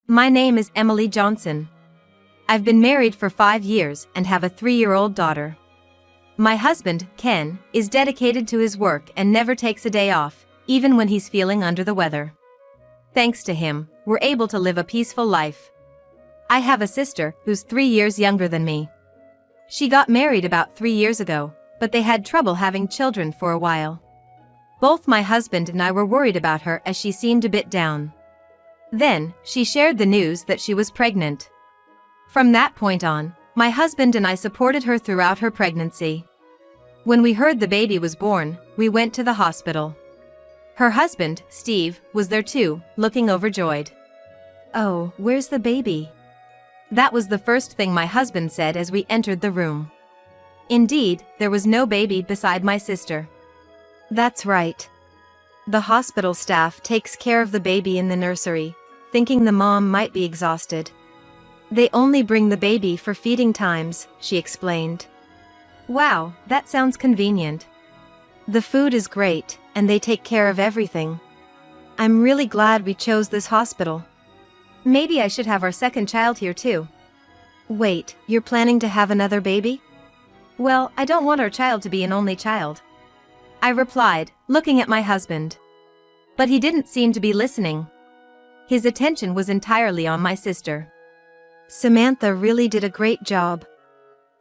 My name is Emily Johnson. I've been married for 5 years and have a 3-year-old daughter. My husband, Ken, is dedicated to his work and never takes a day off, even when he's feeling under the weather. Thanks to him, we're able to live a peaceful life. I have a sister who's 3 years younger than me. She got married about 3 years ago, but they had trouble having children for a while. Both my husband and I were worried about her as she seemed a bit down. Then, she shared the news that she was pregnant. From that point on, my husband and I supported her throughout her pregnancy. When we heard the baby was born, we went to the hospital. Her husband, Steve, was there too, looking overjoyed. "Oh, where's the baby?" That was the first thing my husband said as we entered the room. Indeed, there was no baby beside my sister. That's right. The hospital staff takes care of the baby in the nursery, thinking the mom might be exhausted. They only bring the baby for feeding times, she explained. Wow, that sounds convenient. The food is great, and they take care of everything. I'm really glad we chose this hospital. Maybe I should have our second child here too. Wait, you're planning to have another baby? Well, I don't want our child to be an only child, I replied, looking at my husband. But he didn't seem to be listening. His attention was entirely on my sister. Samantha really did a great job.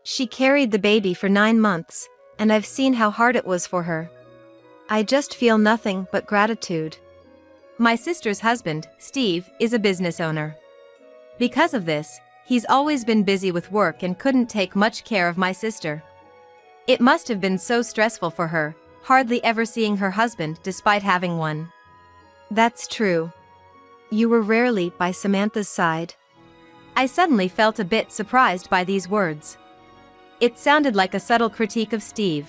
She carried the baby for 9 months, and I've seen how hard it was for her. I just feel nothing but gratitude. My sister's husband, Steve, is a business owner. Because of this, he's always been busy with work and couldn't take much care of my sister. It must have been so stressful for her, hardly ever seeing her husband despite having one. That's true. You were rarely by Samantha's side. I suddenly felt a bit surprised by these words. It sounded like a subtle critique of Steve.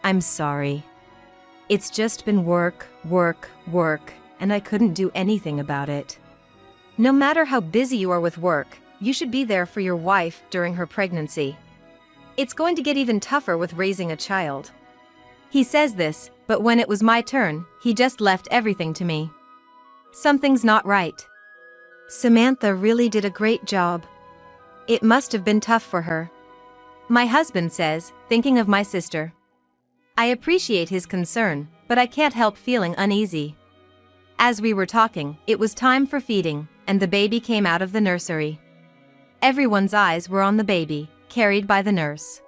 I'm sorry. It's just been work, and I couldn't do anything about it. No matter how busy you are with work, you should be there for your wife during her pregnancy. It's going to get even tougher with raising a child. He says this, but when it was my turn, he just left everything to me. Something's not right. Samantha really did a great job. It must have been tough for her. My husband says, thinking of my sister. I appreciate his concern, but I can't help feeling uneasy. As we were talking, it was time for feeding, and the baby came out of the nursery. Everyone's eyes were on the baby, carried by the nurse.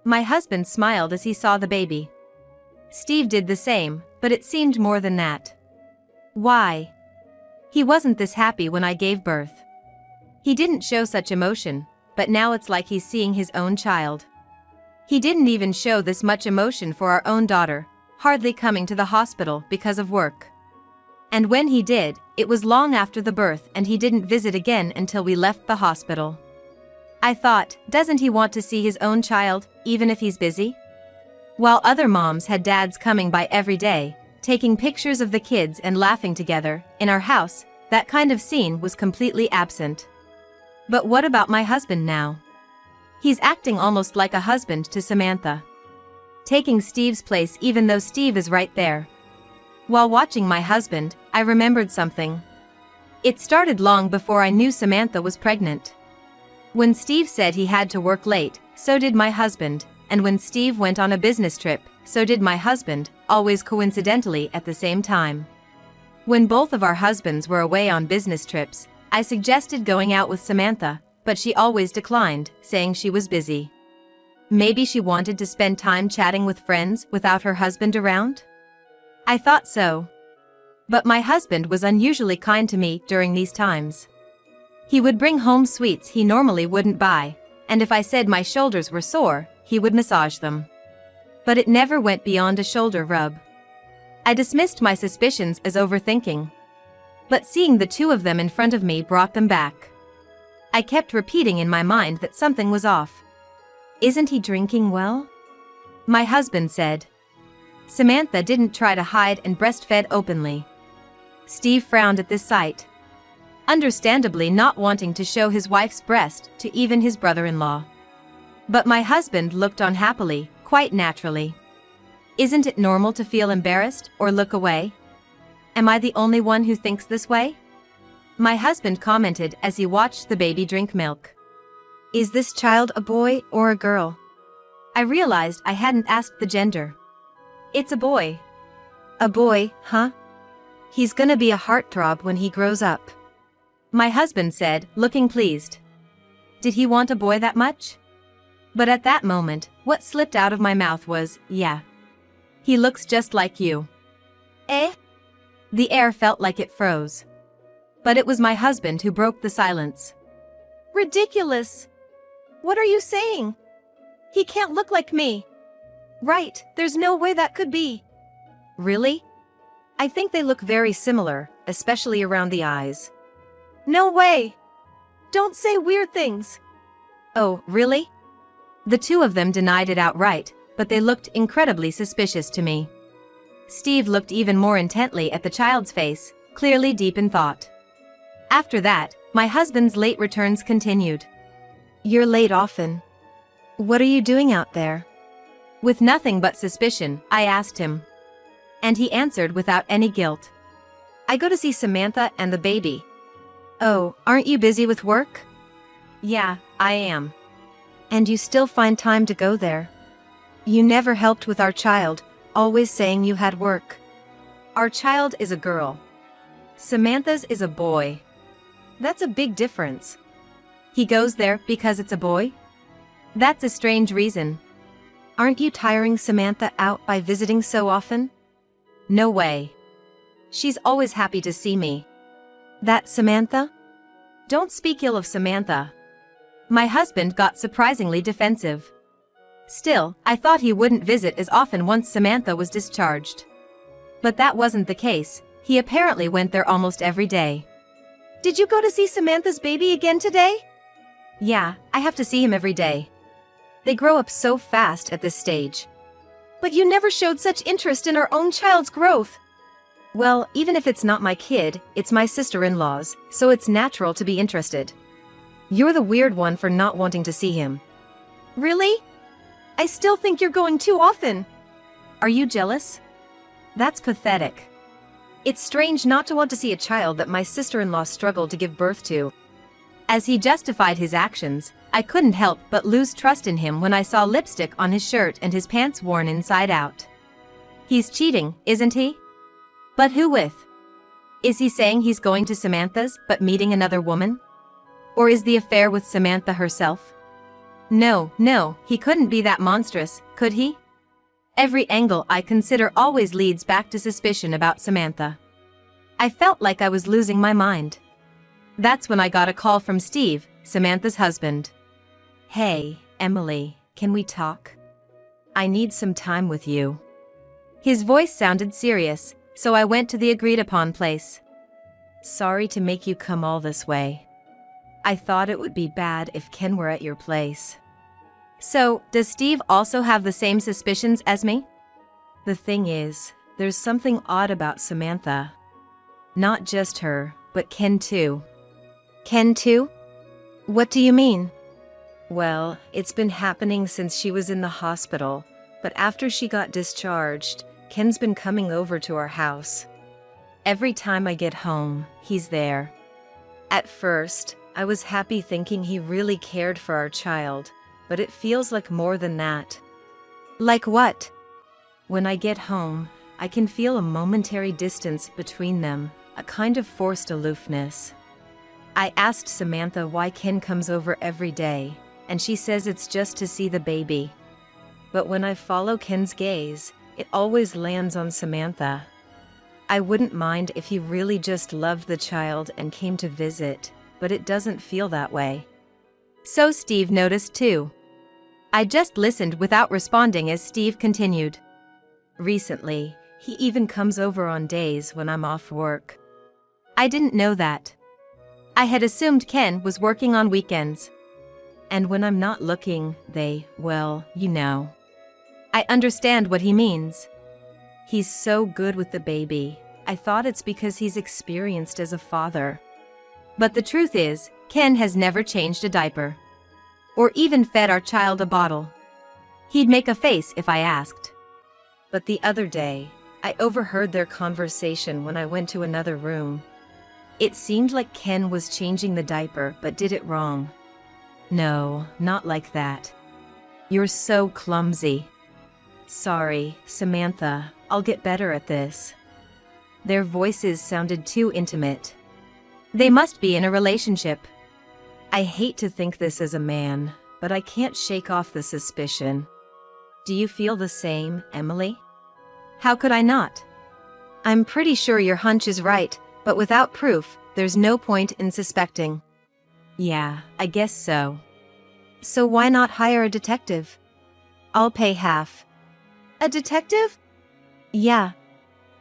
My husband smiled as he saw the baby. Steve did the same, but it seemed more than that. Why? He wasn't this happy when I gave birth. He didn't show such emotion, but now it's like he's seeing his own child. He didn't even show this much emotion for our own daughter, hardly coming to the hospital because of work. And when he did, it was long after the birth and he didn't visit again until we left the hospital. I thought, doesn't he want to see his own child, even if he's busy? While other moms had dads coming by every day, taking pictures of the kids and laughing together, in our house, that kind of scene was completely absent. But what about my husband now? He's acting almost like a husband to Samantha. Taking Steve's place even though Steve is right there. While watching my husband, I remembered something. It started long before I knew Samantha was pregnant. When Steve said he had to work late, so did my husband, and when Steve went on a business trip, so did my husband, always coincidentally at the same time. When both of our husbands were away on business trips, I suggested going out with Samantha, but she always declined, saying she was busy. Maybe she wanted to spend time chatting with friends without her husband around? I thought so. But my husband was unusually kind to me during these times. He would bring home sweets he normally wouldn't buy, and if I said my shoulders were sore, he would massage them. But it never went beyond a shoulder rub. I dismissed my suspicions as overthinking. But seeing the two of them in front of me brought them back. I kept repeating in my mind that something was off. Isn't he drinking well? My husband said. Samantha didn't try to hide and breastfed openly. Steve frowned at this sight. Understandably not wanting to show his wife's breast to even his brother-in-law. But my husband looked on happily, quite naturally. Isn't it normal to feel embarrassed or look away? Am I the only one who thinks this way? My husband commented as he watched the baby drink milk. Is this child a boy or a girl? I realized I hadn't asked the gender. It's a boy. A boy, huh? He's gonna be a heartthrob when he grows up. My husband said, looking pleased. Did he want a boy that much? But at that moment, what slipped out of my mouth was, yeah. He looks just like you. Eh? The air felt like it froze. But it was my husband who broke the silence. Ridiculous! What are you saying? He can't look like me. Right, there's no way that could be. Really? I think they look very similar, especially around the eyes. No way! Don't say weird things. Oh, really? The two of them denied it outright, but they looked incredibly suspicious to me. Steve looked even more intently at the child's face, clearly deep in thought. After that, my husband's late returns continued. You're late often. What are you doing out there? With nothing but suspicion, I asked him. And he answered without any guilt. I go to see Samantha and the baby. Oh, aren't you busy with work? Yeah, I am. And you still find time to go there? You never helped with our child, always saying you had work. Our child is a girl. Samantha's is a boy. That's a big difference. He goes there because it's a boy? That's a strange reason. Aren't you tiring Samantha out by visiting so often? No way. She's always happy to see me. That Samantha? Don't speak ill of Samantha. My husband got surprisingly defensive. Still, I thought he wouldn't visit as often once Samantha was discharged. But that wasn't the case. He apparently went there almost every day. Did you go to see Samantha's baby again today? Yeah, I have to see him every day. They grow up so fast at this stage. But you never showed such interest in our own child's growth. Well, even if it's not my kid, it's my sister-in-law's, so it's natural to be interested. You're the weird one for not wanting to see him. Really? I still think you're going too often. Are you jealous? That's pathetic. It's strange not to want to see a child that my sister-in-law struggled to give birth to. As he justified his actions, I couldn't help but lose trust in him when I saw lipstick on his shirt and his pants worn inside out. He's cheating, isn't he? But who with? Is he saying he's going to Samantha's but meeting another woman? Or is the affair with Samantha herself? No, he couldn't be that monstrous, could he? Every angle I consider always leads back to suspicion about Samantha. I felt like I was losing my mind. That's when I got a call from Steve, Samantha's husband. Hey, Emily, can we talk? I need some time with you. His voice sounded serious, so I went to the agreed-upon place. Sorry to make you come all this way. I thought it would be bad if Ken were at your place. So, does Steve also have the same suspicions as me? The thing is, there's something odd about Samantha. Not just her, but Ken too. Ken too? What do you mean? Well, it's been happening since she was in the hospital, but after she got discharged, Ken's been coming over to our house. Every time I get home, he's there. At first, I was happy thinking he really cared for our child, but it feels like more than that. Like what? When I get home, I can feel a momentary distance between them, a kind of forced aloofness. I asked Samantha why Ken comes over every day, and she says it's just to see the baby. But when I follow Ken's gaze, it always lands on Samantha. I wouldn't mind if he really just loved the child and came to visit, but it doesn't feel that way. So Steve noticed too. I just listened without responding as Steve continued. Recently, he even comes over on days when I'm off work. I didn't know that. I had assumed Ken was working on weekends. And when I'm not looking, well, you know. I understand what he means. He's so good with the baby. I thought it's because he's experienced as a father. But the truth is, Ken has never changed a diaper. Or even fed our child a bottle. He'd make a face if I asked. But the other day, I overheard their conversation when I went to another room. It seemed like Ken was changing the diaper but did it wrong. No, not like that. You're so clumsy. Sorry, Samantha, I'll get better at this. Their voices sounded too intimate. They must be in a relationship. I hate to think this as a man, but I can't shake off the suspicion. Do you feel the same, Emily? How could I not? I'm pretty sure your hunch is right, but without proof, there's no point in suspecting. Yeah, I guess so. So why not hire a detective? I'll pay half. A detective? Yeah.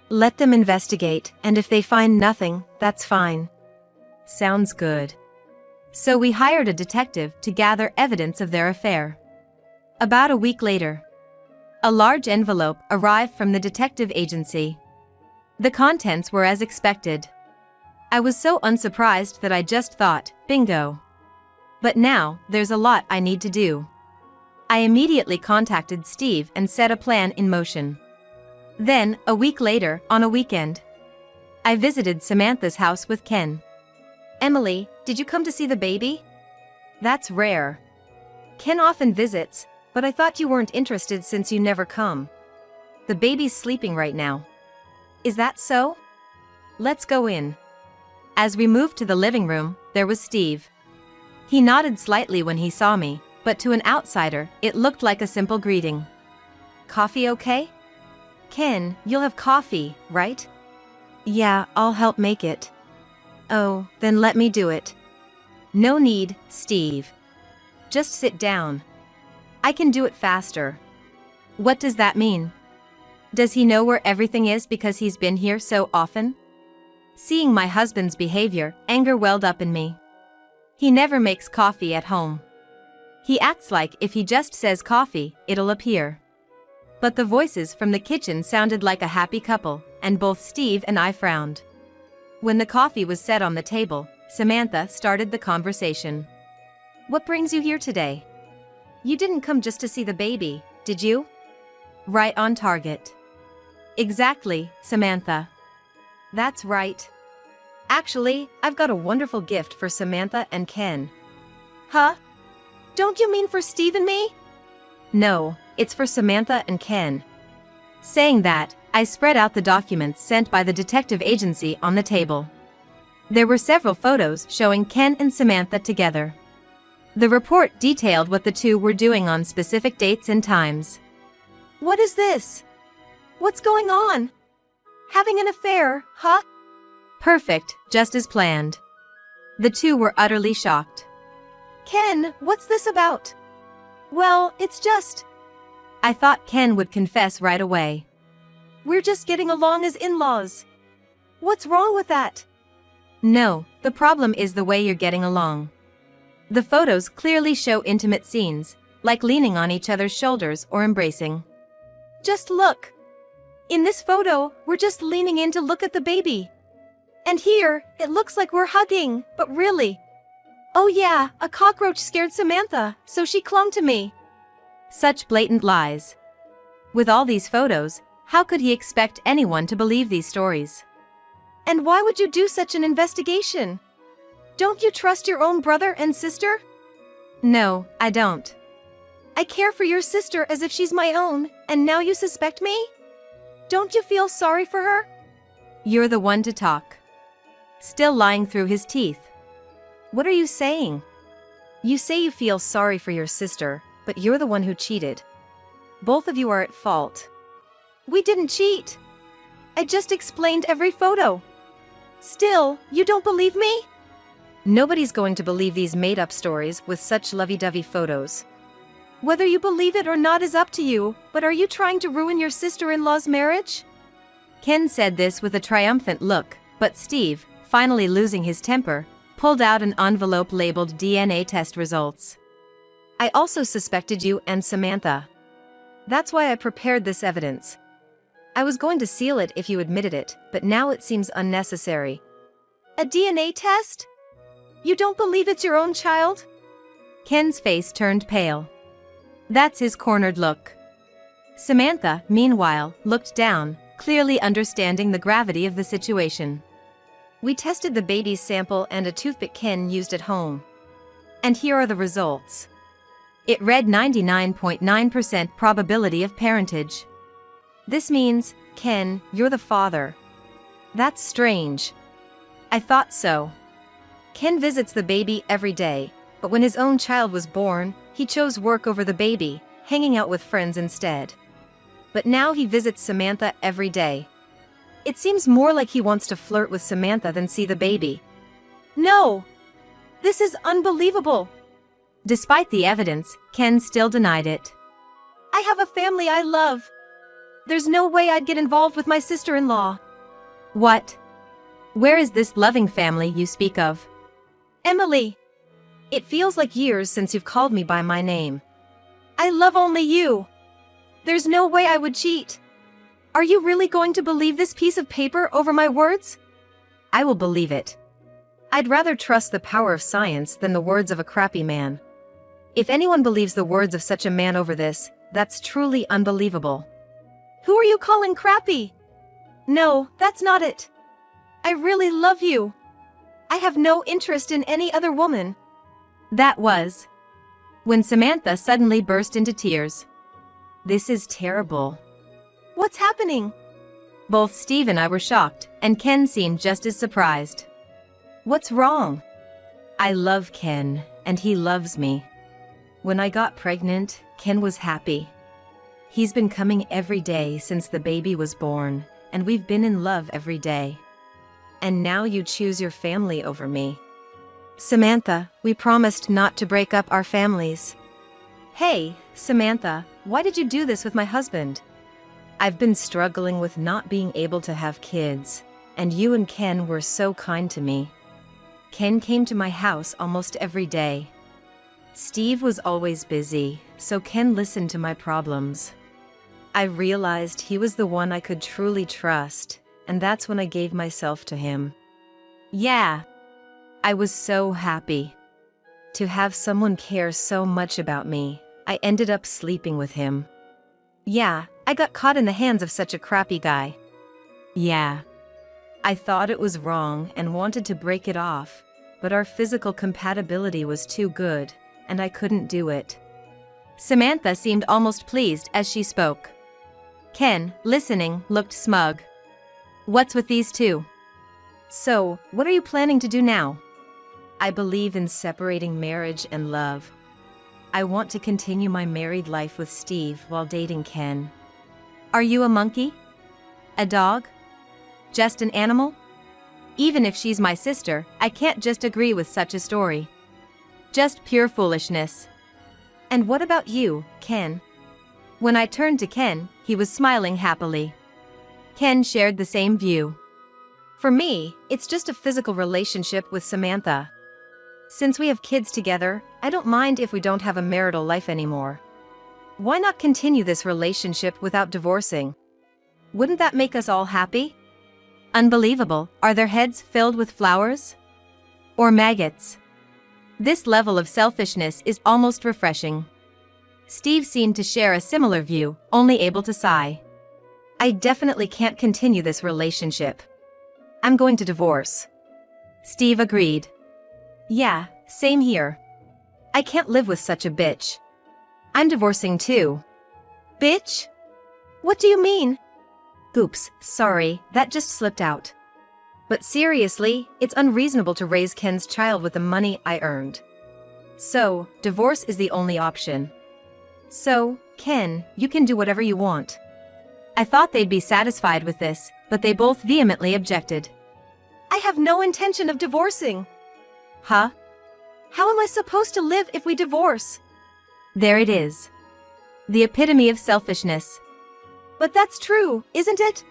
Let them investigate, and if they find nothing, that's fine. Sounds good. So we hired a detective to gather evidence of their affair. About a week later, a large envelope arrived from the detective agency. The contents were as expected. I was so unsurprised that I just thought, bingo. But now, there's a lot I need to do. I immediately contacted Steve and set a plan in motion. Then, a week later, on a weekend, I visited Samantha's house with Ken. Emily, did you come to see the baby? That's rare. Ken often visits, but I thought you weren't interested since you never come. The baby's sleeping right now. Is that so? Let's go in. As we moved to the living room, there was Steve. He nodded slightly when he saw me, but to an outsider, it looked like a simple greeting. Coffee okay? Ken, you'll have coffee, right? Yeah, I'll help make it. Oh, then let me do it. No need, Steve. Just sit down. I can do it faster. What does that mean? Does he know where everything is because he's been here so often? Seeing my husband's behavior, anger welled up in me. He never makes coffee at home. He acts like if he just says coffee, it'll appear. But the voices from the kitchen sounded like a happy couple, and both Steve and I frowned. When the coffee was set on the table, Samantha started the conversation. What brings you here today? You didn't come just to see the baby, did you? Right on target. Exactly, Samantha. That's right. Actually, I've got a wonderful gift for Samantha and Ken. Huh? Don't you mean for Steve and me? No, it's for Samantha and Ken. Saying that, I spread out the documents sent by the detective agency on the table. There were several photos showing Ken and Samantha together. The report detailed what the two were doing on specific dates and times. What is this? What's going on? Having an affair, huh? Perfect, just as planned. The two were utterly shocked. Ken, what's this about? Well, it's just... I thought Ken would confess right away. We're just getting along as in-laws. What's wrong with that? No, the problem is the way you're getting along. The photos clearly show intimate scenes, like leaning on each other's shoulders or embracing. Just look. In this photo, we're just leaning in to look at the baby. And here, it looks like we're hugging, but really. Oh yeah, a cockroach scared Samantha, so she clung to me. Such blatant lies. With all these photos, how could he expect anyone to believe these stories? And why would you do such an investigation? Don't you trust your own brother and sister? No, I don't. I care for your sister as if she's my own, and now you suspect me? Don't you feel sorry for her? You're the one to talk. Still lying through his teeth. What are you saying? You say you feel sorry for your sister, but you're the one who cheated. Both of you are at fault. We didn't cheat. I just explained every photo. Still, you don't believe me? Nobody's going to believe these made-up stories with such lovey-dovey photos. Whether you believe it or not is up to you, but are you trying to ruin your sister-in-law's marriage? Ken said this with a triumphant look, but Steve, finally losing his temper, pulled out an envelope labeled DNA test results. I also suspected you and Samantha. That's why I prepared this evidence. I was going to seal it if you admitted it, but now it seems unnecessary. A DNA test? You don't believe it's your own child? Ken's face turned pale. That's his cornered look. Samantha, meanwhile, looked down, clearly understanding the gravity of the situation. We tested the baby's sample and a toothpick Ken used at home. And here are the results. It read 99.9% probability of parentage. This means, Ken, you're the father. That's strange. I thought so. Ken visits the baby every day, but when his own child was born, he chose work over the baby, hanging out with friends instead. But now he visits Samantha every day. It seems more like he wants to flirt with Samantha than see the baby. No! This is unbelievable! Despite the evidence, Ken still denied it. I have a family I love. There's no way I'd get involved with my sister-in-law. What? Where is this loving family you speak of? Emily. It feels like years since you've called me by my name. I love only you. There's no way I would cheat. Are you really going to believe this piece of paper over my words? I will believe it. I'd rather trust the power of science than the words of a crappy man. If anyone believes the words of such a man over this, that's truly unbelievable. Who are you calling crappy? No, that's not it. I really love you. I have no interest in any other woman. That was when Samantha suddenly burst into tears. This is terrible. What's happening? Both Steve and I were shocked, and Ken seemed just as surprised. What's wrong? I love Ken, and he loves me. When I got pregnant, Ken was happy. He's been coming every day since the baby was born, and we've been in love every day. And now you choose your family over me. Samantha, we promised not to break up our families. Hey, Samantha, why did you do this with my husband? I've been struggling with not being able to have kids, and you and Ken were so kind to me. Ken came to my house almost every day. Steve was always busy, so Ken listened to my problems. I realized he was the one I could truly trust, and that's when I gave myself to him. Yeah, I was so happy. To have someone care so much about me, I ended up sleeping with him. Yeah, I got caught in the hands of such a crappy guy. Yeah. I thought it was wrong and wanted to break it off, but our physical compatibility was too good, and I couldn't do it. Samantha seemed almost pleased as she spoke. Ken, listening, looked smug. What's with these two? So, what are you planning to do now? I believe in separating marriage and love. I want to continue my married life with Steve while dating Ken. Are you a monkey? A dog? Just an animal? Even if she's my sister, I can't just agree with such a story. Just pure foolishness. And what about you, Ken? When I turned to Ken, he was smiling happily. Ken shared the same view. For me, it's just a physical relationship with Samantha. Since we have kids together, I don't mind if we don't have a marital life anymore. Why not continue this relationship without divorcing? Wouldn't that make us all happy? Unbelievable, are their heads filled with flowers? Or maggots? This level of selfishness is almost refreshing. Steve seemed to share a similar view, only able to sigh. I definitely can't continue this relationship. I'm going to divorce. Steve agreed. Yeah, same here. I can't live with such a bitch. I'm divorcing too. Bitch? What do you mean? Oops, sorry, that just slipped out. But seriously, it's unreasonable to raise Ken's child with the money I earned. So, divorce is the only option. So, Ken, you can do whatever you want. I thought they'd be satisfied with this, but they both vehemently objected. I have no intention of divorcing. Huh? How am I supposed to live if we divorce? There it is. The epitome of selfishness. But that's true, isn't it?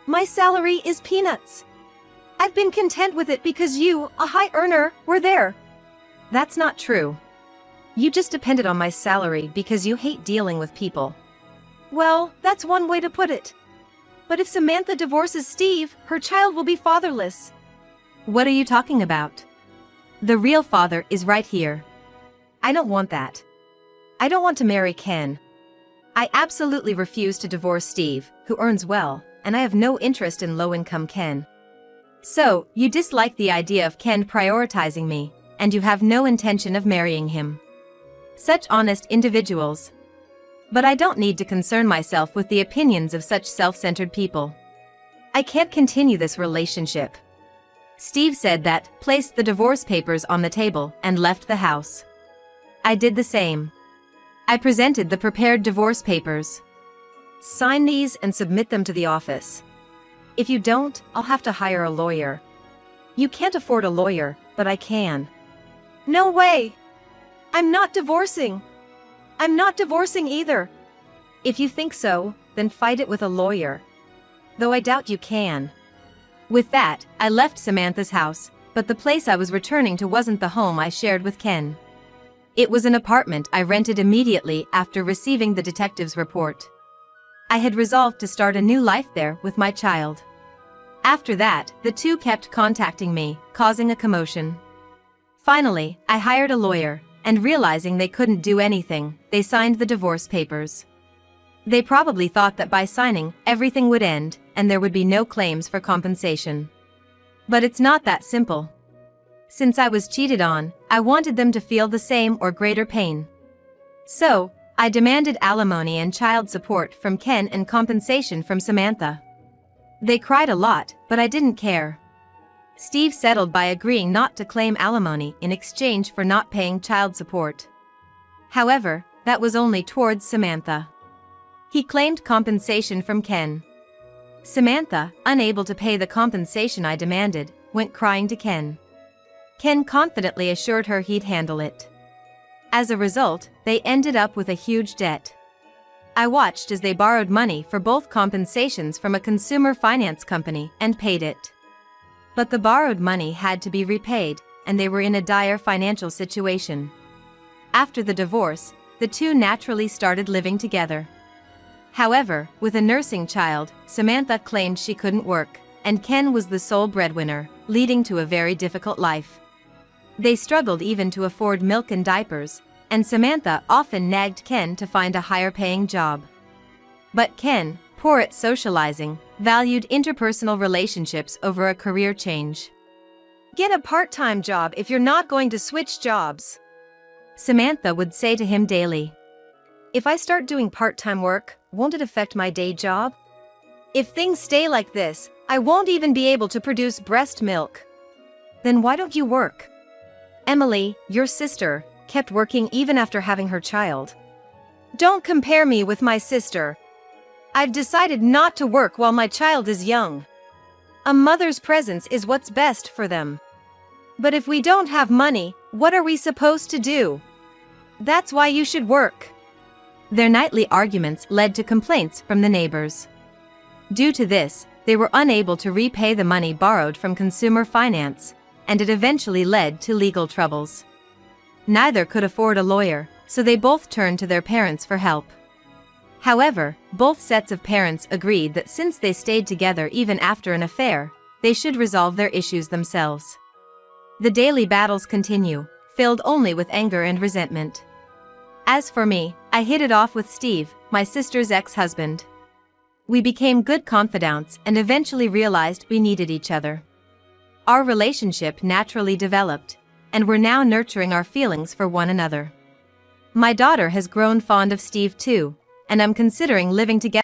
My salary is peanuts. I've been content with it because you, a high earner, were there. That's not true. You just depended on my salary because you hate dealing with people. Well, that's one way to put it. But if Samantha divorces Steve, her child will be fatherless. What are you talking about? The real father is right here. I don't want that. I don't want to marry Ken. I absolutely refuse to divorce Steve, who earns well, and I have no interest in low-income Ken. So, you dislike the idea of Ken prioritizing me, and you have no intention of marrying him. Such honest individuals. But I don't need to concern myself with the opinions of such self-centered people. I can't continue this relationship. Steve said that, placed the divorce papers on the table, and left the house. I did the same. I presented the prepared divorce papers. Sign these and submit them to the office. If you don't, I'll have to hire a lawyer. You can't afford a lawyer, but I can. No way! I'm not divorcing. I'm not divorcing either. If you think so, then fight it with a lawyer. Though I doubt you can. With that, I left Samantha's house, but the place I was returning to wasn't the home I shared with Ken. It was an apartment I rented immediately after receiving the detective's report. I had resolved to start a new life there with my child. After that, the two kept contacting me, causing a commotion. Finally, I hired a lawyer, and realizing they couldn't do anything, they signed the divorce papers. They probably thought that by signing, everything would end, and there would be no claims for compensation. But it's not that simple. Since I was cheated on, I wanted them to feel the same or greater pain. So, I demanded alimony and child support from Ken and compensation from Samantha. They cried a lot, but I didn't care. Steve settled by agreeing not to claim alimony in exchange for not paying child support. However, that was only towards Samantha. He claimed compensation from Ken. Samantha, unable to pay the compensation I demanded, went crying to Ken. Ken confidently assured her he'd handle it. As a result, they ended up with a huge debt. I watched as they borrowed money for both compensations from a consumer finance company and paid it. But the borrowed money had to be repaid, and they were in a dire financial situation. After the divorce, the two naturally started living together. However, with a nursing child, Samantha claimed she couldn't work, and Ken was the sole breadwinner, leading to a very difficult life. They struggled even to afford milk and diapers, and Samantha often nagged Ken to find a higher-paying job. But Ken, poor at socializing, valued interpersonal relationships over a career change. Get a part-time job if you're not going to switch jobs, Samantha would say to him daily. If I start doing part-time work, won't it affect my day job? If things stay like this, I won't even be able to produce breast milk. Then why don't you work? Emily, your sister, kept working even after having her child. Don't compare me with my sister. I've decided not to work while my child is young. A mother's presence is what's best for them. But if we don't have money, what are we supposed to do? That's why you should work. Their nightly arguments led to complaints from the neighbors. Due to this, they were unable to repay the money borrowed from consumer finance, and it eventually led to legal troubles. Neither could afford a lawyer, so they both turned to their parents for help. However, both sets of parents agreed that since they stayed together even after an affair, they should resolve their issues themselves. The daily battles continue, filled only with anger and resentment. As for me, I hit it off with Steve, my sister's ex-husband. We became good confidants and eventually realized we needed each other. Our relationship naturally developed, and we're now nurturing our feelings for one another. My daughter has grown fond of Steve too, and I'm considering living together.